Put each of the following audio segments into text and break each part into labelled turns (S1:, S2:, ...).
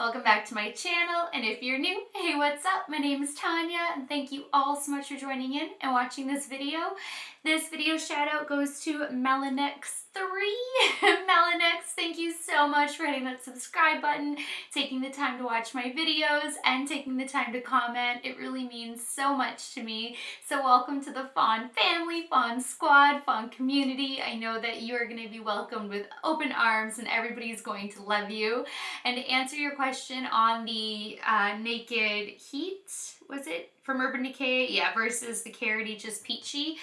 S1: welcome back to my channel, and if you're new, hey, what's up? My name is Tanya, and thank you all so much for joining in and watching this video. This video shout out goes to Melanex3. Melanex, thank you so much for hitting that subscribe button, taking the time to watch my videos, and taking the time to comment. It really means so much to me. So welcome to the Fawn family, Fawn squad, Fawn community. I know that you are going to be welcomed with open arms and everybody's going to love you. And to answer your question on the Naked Heat, was it from Urban Decay? Yeah, versus the Carity Just Peachy.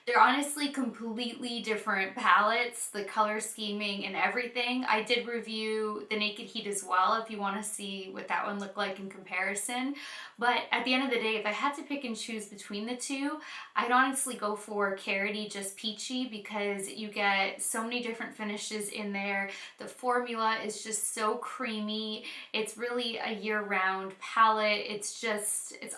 S1: They're honestly completely different palettes, the color scheming and everything. I did review the Naked Heat as well if you want to see what that one looked like in comparison. But at the end of the day, if I had to pick and choose between the two, I'd honestly go for Carity Just Peachy because you get so many different finishes in there. The formula is just so creamy. It's really a year-round palette. It's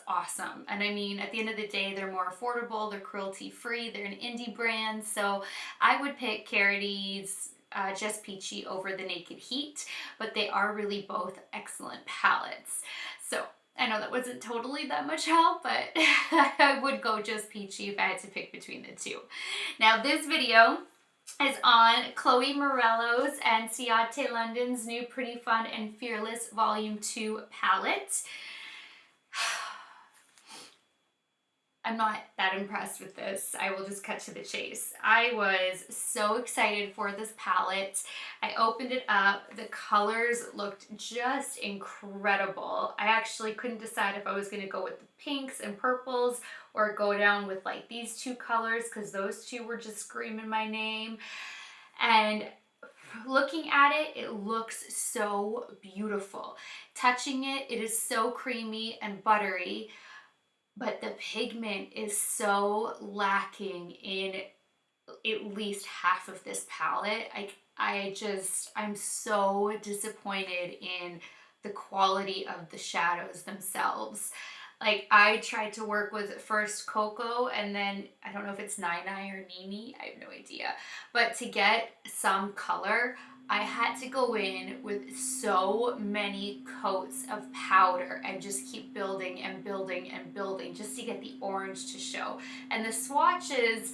S1: awesome. And I mean, at the end of the day, they're more affordable, they're cruelty-free, they're an indie brand, so I would pick Carity's Just Peachy over the Naked Heat, but they are really both excellent palettes. So I know that wasn't totally that much help, but I would go Just Peachy if I had to pick between the two. Now this video is on Chloe Morello's and Ciaté London's new Pretty Fun and Fearless Volume 2 palette. I'm not that impressed with this. I will just cut to the chase. I was so excited for this palette. I opened it up. The colors looked just incredible. I actually couldn't decide if I was going to go with the pinks and purples or go down with like these two colors because those two were just screaming my name. And looking at it, it looks so beautiful. Touching it, it is so creamy and buttery. But the pigment is so lacking in at least half of this palette. I'm so disappointed in the quality of the shadows themselves. Like, I tried to work with first Cocoa and then, I don't know if it's Nai or Nini, I have no idea. But to get some color, I had to go in with so many coats of powder and just keep building and building and building just to get the orange to show. And the swatches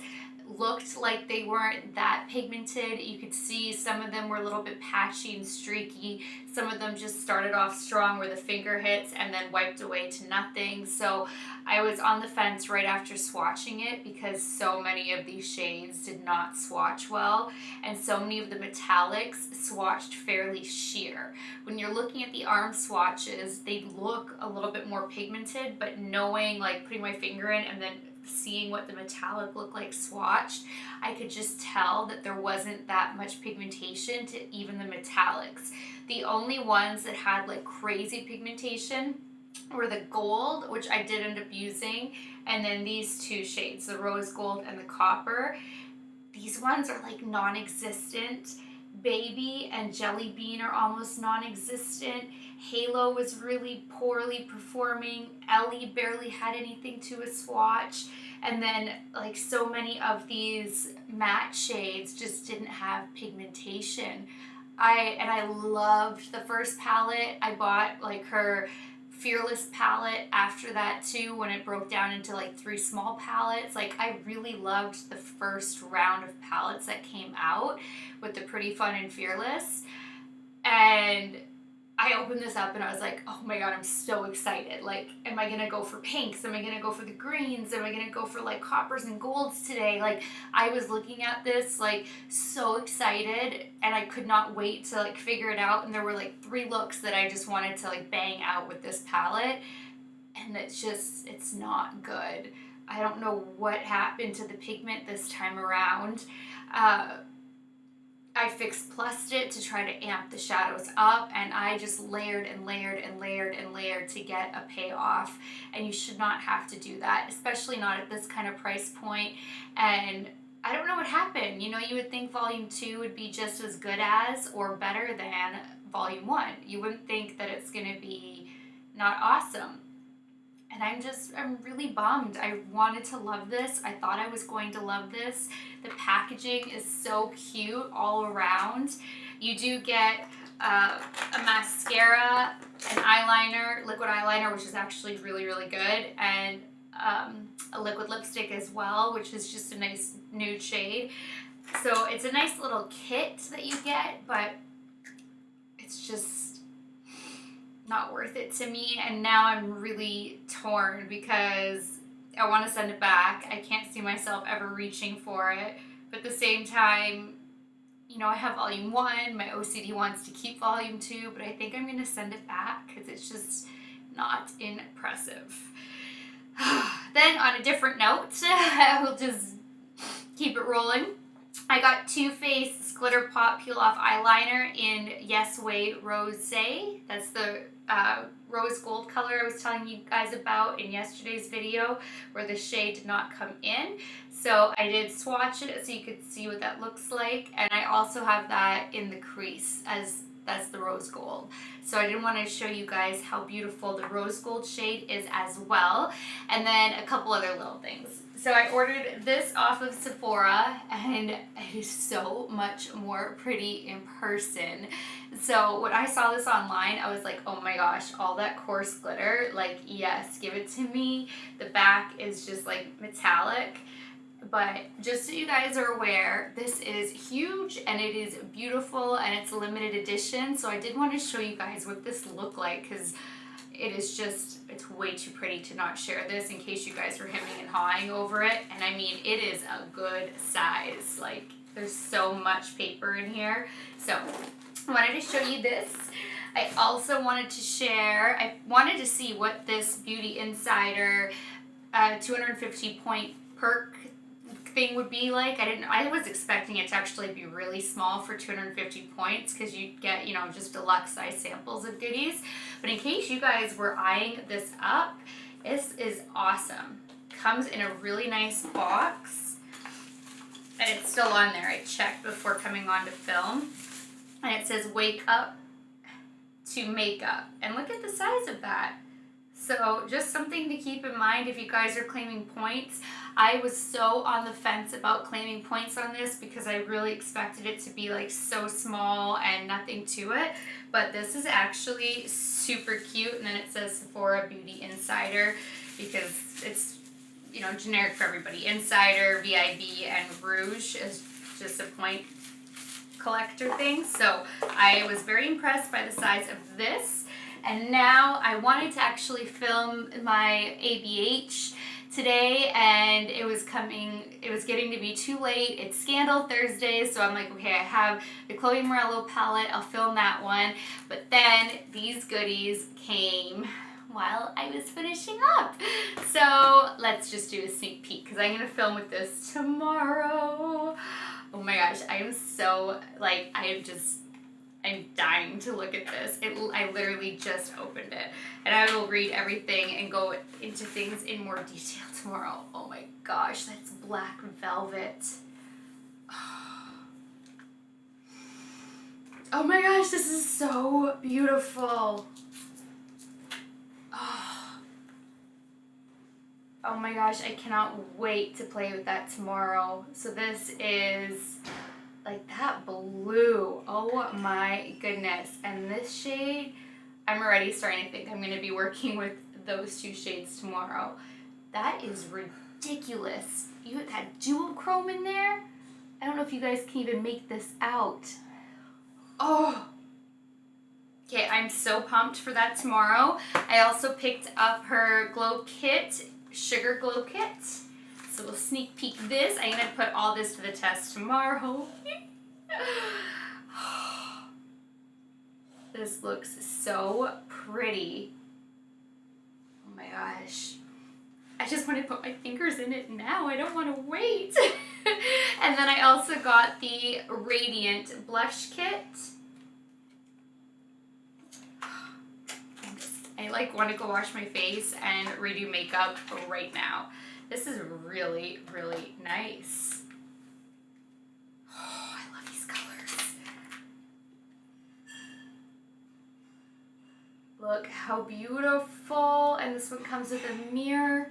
S1: looked like they weren't that pigmented. You could see some of them were a little bit patchy and streaky. Some of them just started off strong where the finger hits and then wiped away to nothing. So I was on the fence right after swatching it because so many of these shades did not swatch well and so many of the metallics swatched fairly sheer. When you're looking at the arm swatches, they look a little bit more pigmented, but knowing, like putting my finger in and then seeing what the metallic looked like swatched, I could just tell that there wasn't that much pigmentation to even the metallics. The only ones that had like crazy pigmentation were the gold, which I did end up using, and then these two shades, the rose gold and the copper. These ones are like non-existent. Baby and Jelly Bean are almost non-existent. Halo was really poorly performing. Ellie barely had anything to a swatch. And then like so many of these matte shades just didn't have pigmentation. I loved the first palette. I bought like her Fearless palette after that too when it broke down into like 3 small palettes. Like, I really loved the first round of palettes that came out with the Pretty Fun and Fearless, and I opened this up and I was like, oh my god, I'm so excited. Like, am I gonna go for pinks? Am I gonna go for the greens? Am I gonna go for like coppers and golds today? Like, I was looking at this like so excited and I could not wait to like figure it out. And there were like 3 looks that I just wanted to like bang out with this palette. And it's not good. I don't know what happened to the pigment this time around. I fixed plussed it to try to amp the shadows up, and I just layered and layered and layered and layered to get a payoff, and you should not have to do that, especially not at this kind of price point. And I don't know what happened. You know, you would think Volume 2 would be just as good as or better than Volume 1. You wouldn't think that it's going to be not awesome. And I'm really bummed. I wanted to love this. I thought I was going to love this. The packaging is so cute all around. You do get a mascara, an eyeliner, liquid eyeliner, which is actually really, really good, and a liquid lipstick as well, which is just a nice nude shade. So it's a nice little kit that you get, but it's just not worth it to me. And now I'm really torn because I want to send it back. I can't see myself ever reaching for it. But at the same time, you know, I have volume 1. My OCD wants to keep volume 2, but I think I'm going to send it back because it's just not impressive. Then on a different note, I will just keep it rolling. I got Too Faced Glitter Pop Peel Off Eyeliner in Yes Way Rosé. That's the rose gold color I was telling you guys about in yesterday's video where the shade did not come in. So I did swatch it so you could see what that looks like. And I also have that in the crease as that's the rose gold. So I did want to show you guys how beautiful the rose gold shade is as well. And then a couple other little things. So I ordered this off of Sephora and it is so much more pretty in person. So when I saw this online, I was like, oh my gosh, all that coarse glitter, like yes, give it to me. The back is just like metallic. But just so you guys are aware, this is huge and it is beautiful and it's a limited edition. So I did want to show you guys what this looked like because it is just, it's way too pretty to not share this in case you guys were hemming and hawing over it. And I mean, it is a good size. Like, there's so much paper in here. So I wanted to show you this. I also wanted to share, I wanted to see what this Beauty Insider 250 point perk thing would be like. I was expecting it to actually be really small for 250 points because you get, you know, just deluxe size samples of goodies. But in case you guys were eyeing this up, this is awesome. Comes in a really nice box and it's still on there. I checked before coming on to film and it says wake up to makeup, and look at the size of that. So just something to keep in mind if you guys are claiming points. I was so on the fence about claiming points on this because I really expected it to be like so small and nothing to it. But this is actually super cute, and then it says Sephora Beauty Insider because it's, you know, generic for everybody. Insider, VIB, and Rouge is just a point collector thing. So I was very impressed by the size of this. And now I wanted to actually film my ABH today, and it was getting to be too late. It's Scandal Thursday, so I'm like, okay, I have the Chloe Morello palette, I'll film that one. But then these goodies came while I was finishing up. So let's just do a sneak peek because I'm gonna film with this tomorrow. Oh my gosh, I am so, like, I'm dying to look at this. I literally just opened it. And I will read everything and go into things in more detail tomorrow. Oh my gosh, that's black velvet. Oh my gosh, this is so beautiful. Oh my gosh, I cannot wait to play with that tomorrow. So this is like that blue. Oh my goodness. And this shade, I'm already starting to think I'm going to be working with those two shades tomorrow. That is ridiculous. You had that duochrome in there? I don't know if you guys can even make this out. Oh. Okay, I'm so pumped for that tomorrow. I also picked up her glow kit, sugar glow kit. So we'll sneak peek this. I'm going to put all this to the test tomorrow. This looks so pretty. Oh my gosh. I just want to put my fingers in it now. I don't want to wait. And then I also got the Radiant blush kit. I like want to go wash my face and redo makeup right now. This is really, really nice. Oh, I love these colors. Look how beautiful. And this one comes with a mirror.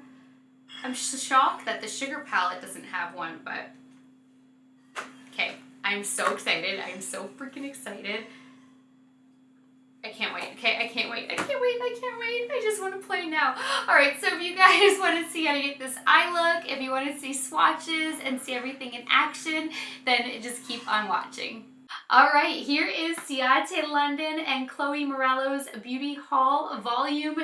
S1: I'm shocked that the sugar palette doesn't have one, but okay. I'm so excited. I'm so freaking excited. Okay, I can't wait. I can't wait. I can't wait. I just want to play now. All right, so if you guys want to see how to get this eye look, if you want to see swatches and see everything in action, then just keep on watching. All right, here is Ciaté London and Chloe Morello's Beauty Haul Volume 2.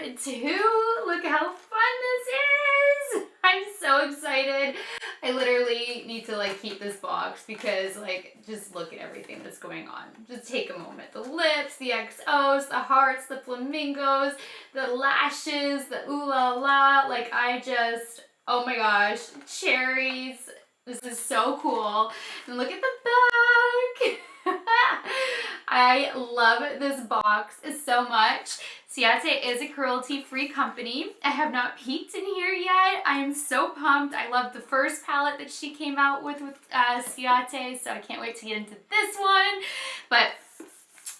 S1: Look how fun this is. I'm so excited. I literally need to like keep this box because like just look at everything that's going on. Just take a moment. The lips, the XOs, the hearts, the flamingos, the lashes, the ooh la la. Like oh my gosh, cherries. This is so cool. And look at the back. I love this box so much. Ciate is a cruelty-free company. I have not peeked in here yet. I am so pumped. I love the first palette that she came out with Ciate, so I can't wait to get into this one. But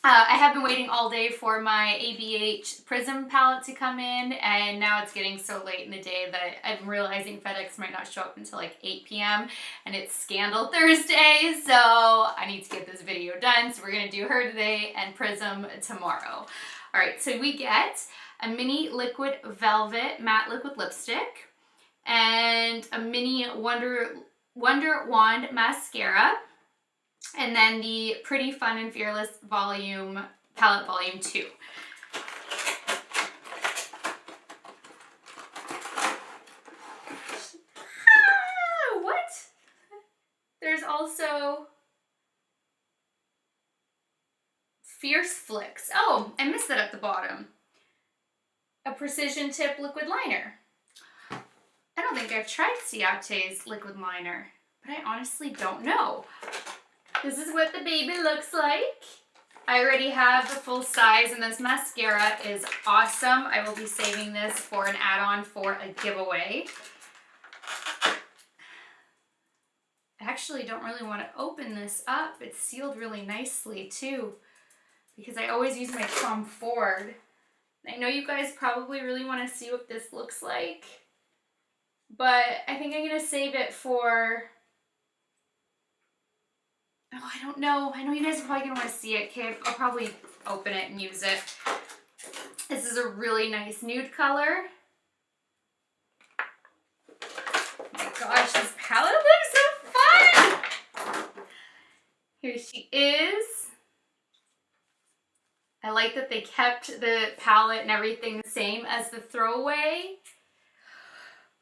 S1: I have been waiting all day for my ABH Prism palette to come in, and now it's getting so late in the day that I'm realizing FedEx might not show up until like 8 p.m. and it's Scandal Thursday, so I need to get this video done. So we're going to do her today and Prism tomorrow. All right, so we get a mini liquid velvet matte liquid lipstick and a mini Wonder Wand mascara. And then the Pretty Fun and Fearless Palette Volume 2. What? There's also Fierce Flicks. Oh, I missed that at the bottom. A Precision Tip Liquid Liner. I don't think I've tried Ciate's liquid liner, but I honestly don't know. This is what the baby looks like. I already have the full size, and this mascara is awesome. I will be saving this for an add-on for a giveaway. I actually don't really want to open this up. It's sealed really nicely too, because I always use my Tom Ford. I know you guys probably really want to see what this looks like, but I think I'm going to save it for... Oh, I don't know. I know you guys are probably going to want to see it. Okay, I'll probably open it and use it. This is a really nice nude color. Oh my gosh, this palette looks so fun! Here she is. I like that they kept the palette and everything the same as the throwaway.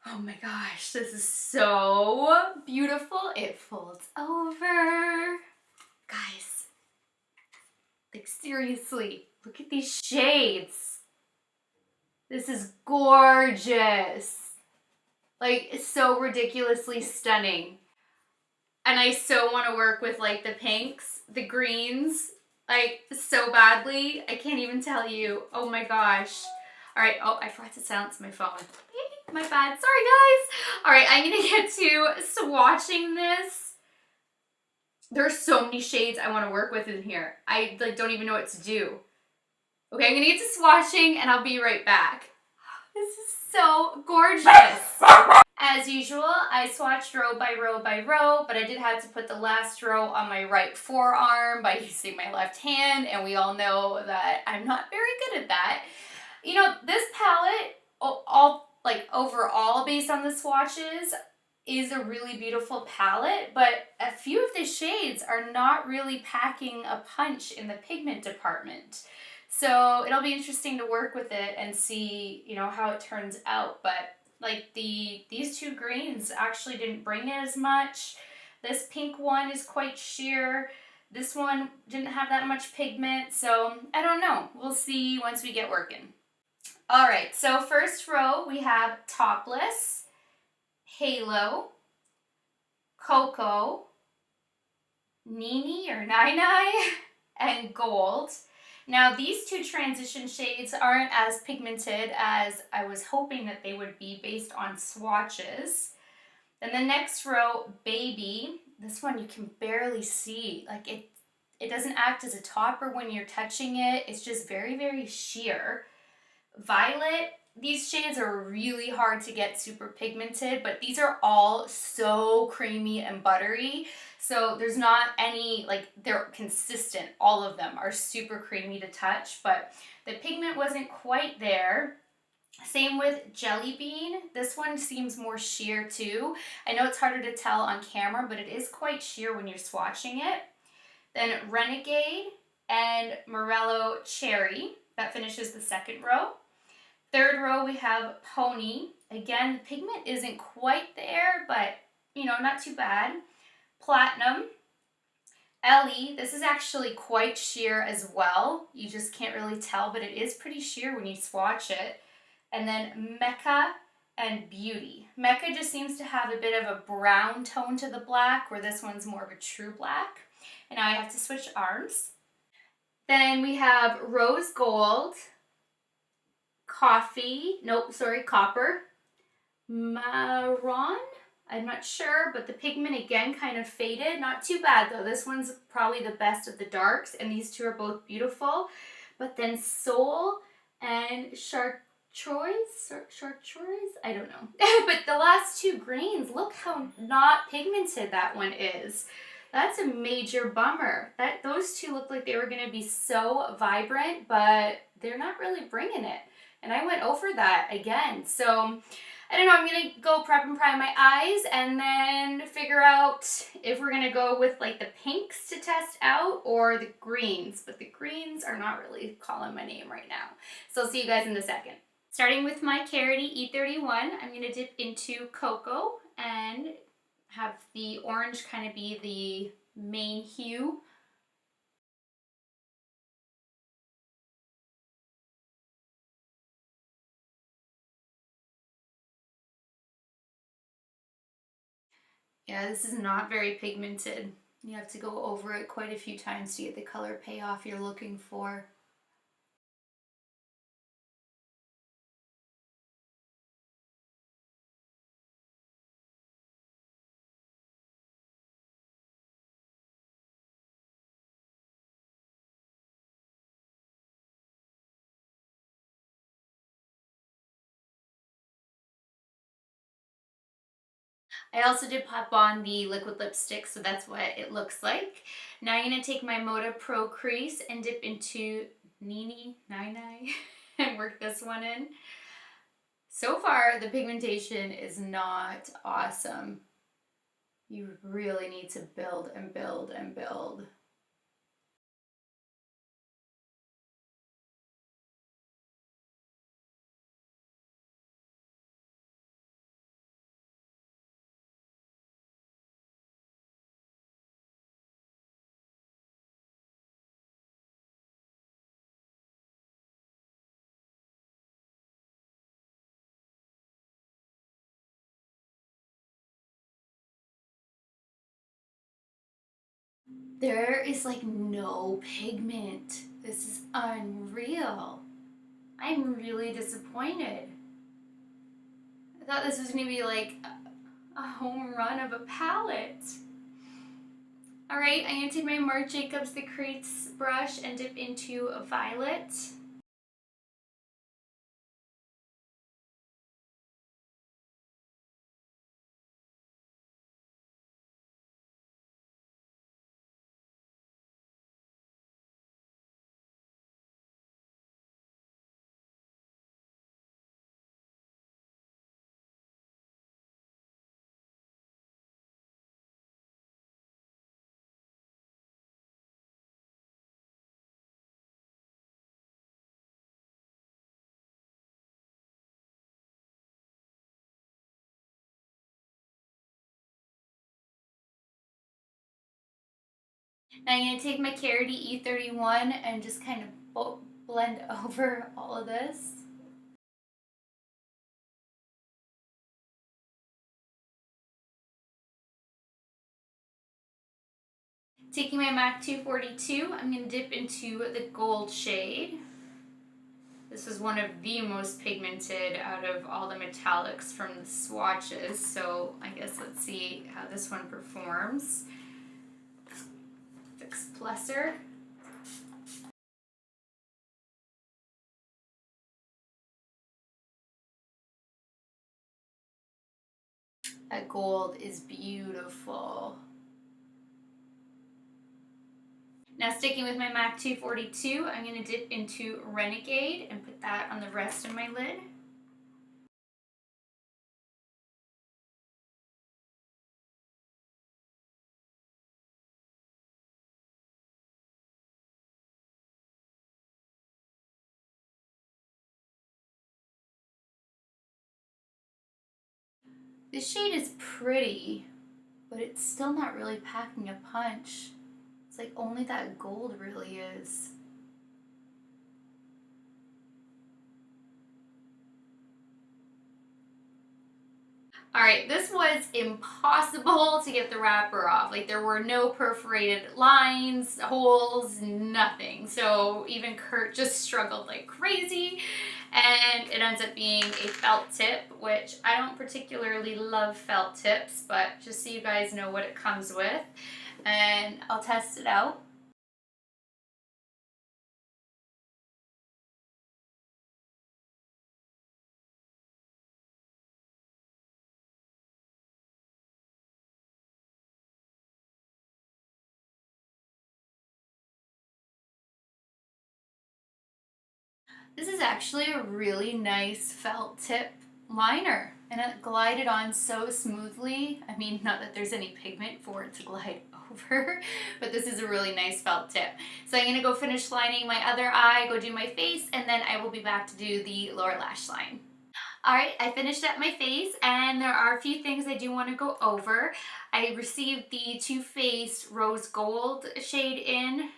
S1: Oh my gosh, this is so beautiful. It folds over. Guys, like seriously, look at these shades. This is gorgeous. Like, it's so ridiculously stunning. And I so want to work with like the pinks, the greens, like so badly. I can't even tell you. Oh my gosh. All right, oh, I forgot to silence my phone. My bad. Sorry, guys. All right, I'm going to get to swatching this. There's so many shades I want to work with in here. I like don't even know what to do. Okay, I'm going to get to swatching, and I'll be right back. This is so gorgeous. As usual, I swatched row by row by row, but I did have to put the last row on my right forearm by using my left hand, and we all know that I'm not very good at that. You know, this palette, overall based on the swatches, is a really beautiful palette, but a few of the shades are not really packing a punch in the pigment department. So it'll be interesting to work with it and see, you know, how it turns out. But like these two greens actually didn't bring it as much. This pink one is quite sheer. This one didn't have that much pigment, so I don't know. We'll see once we get working. All right, so first row we have Topless, Halo, Cocoa, Nini or Nai, and Gold. Now these two transition shades aren't as pigmented as I was hoping that they would be based on swatches. Then the next row, Baby. This one you can barely see. Like it doesn't act as a topper when you're touching it. It's just very, very sheer. Violet, These shades are really hard to get super pigmented, but these are all so creamy and buttery. So there's not any, like, they're consistent. All of them are super creamy to touch, but the pigment wasn't quite there. Same with Jelly Bean. This one seems more sheer too. I know it's harder to tell on camera, but it is quite sheer when you're swatching it. Then Renegade and Morello Cherry. That finishes the second row. Third row we have Pony. Again, the pigment isn't quite there, but you know, not too bad. Platinum. Ellie, this is actually quite sheer as well. You just can't really tell, but it is pretty sheer when you swatch it. And then Mecca and Beauty. Mecca just seems to have a bit of a brown tone to the black, where this one's more of a true black. And now I have to switch arms. Then we have Rose Gold, Copper, Marron, I'm not sure, but the pigment again kind of faded. Not too bad though. This one's probably the best of the darks, and these two are both beautiful. But then Soul and Chartreuse, I don't know. But the last two greens, look how not pigmented that one is. That's a major bummer. Those two look like they were going to be so vibrant, but they're not really bringing it. And I went over that again. So I don't know, I'm going to go prep and prime my eyes and then figure out if we're going to go with like the pinks to test out or the greens. But the greens are not really calling my name right now. So I'll see you guys in a second. Starting with my Carity E31, I'm going to dip into Cocoa and have the orange kind of be the main hue. Yeah, this is not very pigmented. You have to go over it quite a few times to get the color payoff you're looking for. I also did pop on the liquid lipstick, so that's what it looks like. Now I'm going to take my Moda Pro Crease and dip into Nini Nai and work this one in. So far, the pigmentation is not awesome. You really need to build and build and build. There is like no pigment. This is unreal. I'm really disappointed. I thought this was gonna be like a home run of a palette. Alright, I'm gonna take my Marc Jacobs The Creates brush and dip into a violet. Now I'm going to take my Carity E31 and just kind of blend over all of this. Taking my MAC 242, I'm going to dip into the gold shade. This is one of the most pigmented out of all the metallics from the swatches, so I guess let's see how this one performs. Fix Plusser. That gold is beautiful. Now sticking with my MAC 242, I'm going to dip into Renegade and put that on the rest of my lid. This shade is pretty, but it's still not really packing a punch. It's like only that gold really is. All right, this was impossible to get the wrapper off. Like there were no perforated lines, holes, nothing. So even Kurt just struggled like crazy. And it ends up being a felt tip, which I don't particularly love felt tips, but just so you guys know what it comes with. And I'll test it out. This is actually a really nice felt tip liner, and it glided on so smoothly. I mean, not that there's any pigment for it to glide over, but this is a really nice felt tip. So I'm gonna go finish lining my other eye, go do my face, and then I will be back to do the lower lash line. All right, I finished up my face, and there are a few things I do want to go over. I received the Too Faced Rose Gold shade in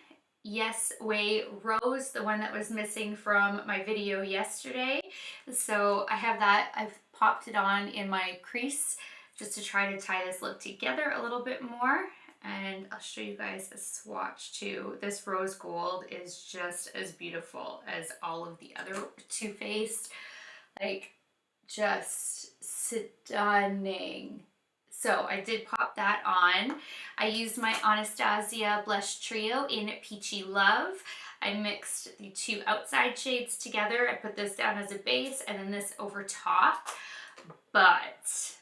S1: Yes Way Rose, the one that was missing from my video yesterday. So I have that. I've popped it on in my crease just to try to tie this look together a little bit more. And I'll show you guys a swatch too. This rose gold is just as beautiful as all of the other Too Faced. Like, just stunning. So I did pop that on. I used my Anastasia Blush Trio in Peachy Love. I mixed the two outside shades together. I put this down as a base and then this over top. But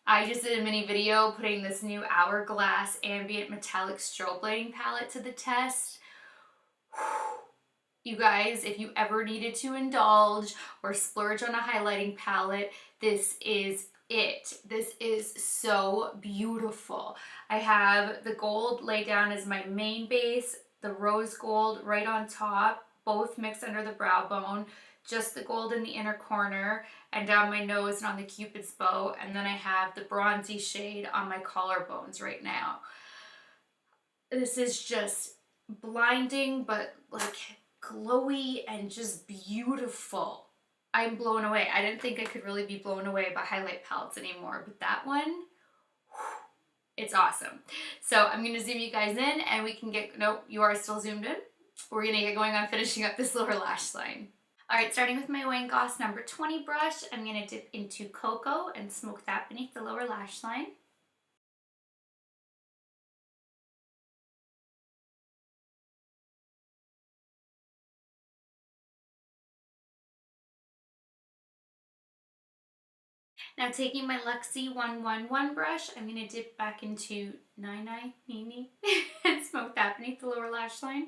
S1: I just did a mini video putting this new Hourglass Ambient Metallic Strobe Lighting Palette to the test. You guys, if you ever needed to indulge or splurge on a highlighting palette, this is it. This is so beautiful. I have the gold laid down as my main base, the rose gold right on top, both mixed under the brow bone, just the gold in the inner corner and down my nose and on the cupid's bow, and then I have the bronzy shade on my collarbones right now. This is just blinding, but like glowy and just beautiful. I'm blown away. I didn't think I could really be blown away by highlight palettes anymore, but that one, it's awesome. So I'm going to zoom you guys in and we can get, nope, you are still zoomed in. We're going to get going on finishing up this lower lash line. All right, starting with my Wayne Goss number 20 brush, I'm going to dip into Cocoa and smoke that beneath the lower lash line. Now taking my Luxie 111 brush, I'm going to dip back into Nine Nini and smoke that beneath the lower lash line.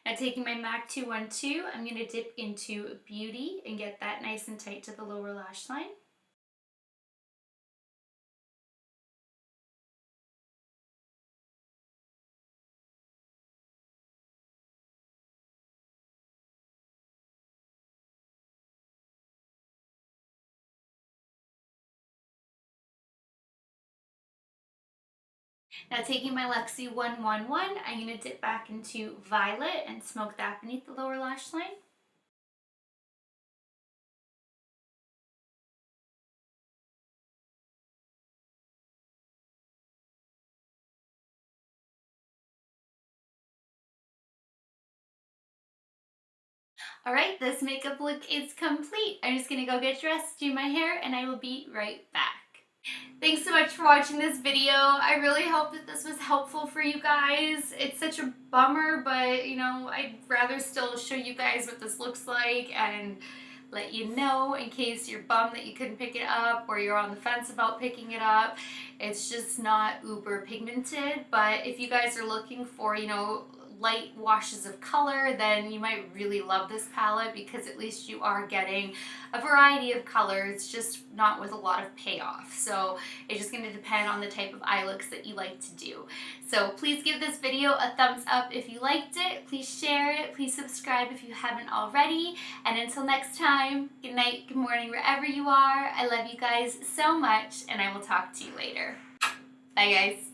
S1: Now taking my MAC 212, I'm going to dip into Beauty and get that nice and tight to the lower lash line. Now taking my Luxie 111, I'm going to dip back into Violet and smoke that beneath the lower lash line. All right, this makeup look is complete. I'm just going to go get dressed, do my hair, and I will be right back. Thanks so much for watching this video. I really hope that this was helpful for you guys. It's such a bummer, but you know, I'd rather still show you guys what this looks like and let you know in case you're bummed that you couldn't pick it up or you're on the fence about picking it up. It's just not uber pigmented, but if you guys are looking for, you know, light washes of color, then you might really love this palette because at least you are getting a variety of colors, just not with a lot of payoff. So it's just going to depend on the type of eye looks that you like to do. So please give this video a thumbs up if you liked it. Please share it. Please subscribe if you haven't already. And until next time, good night, good morning, wherever you are. I love you guys so much, and I will talk to you later. Bye, guys.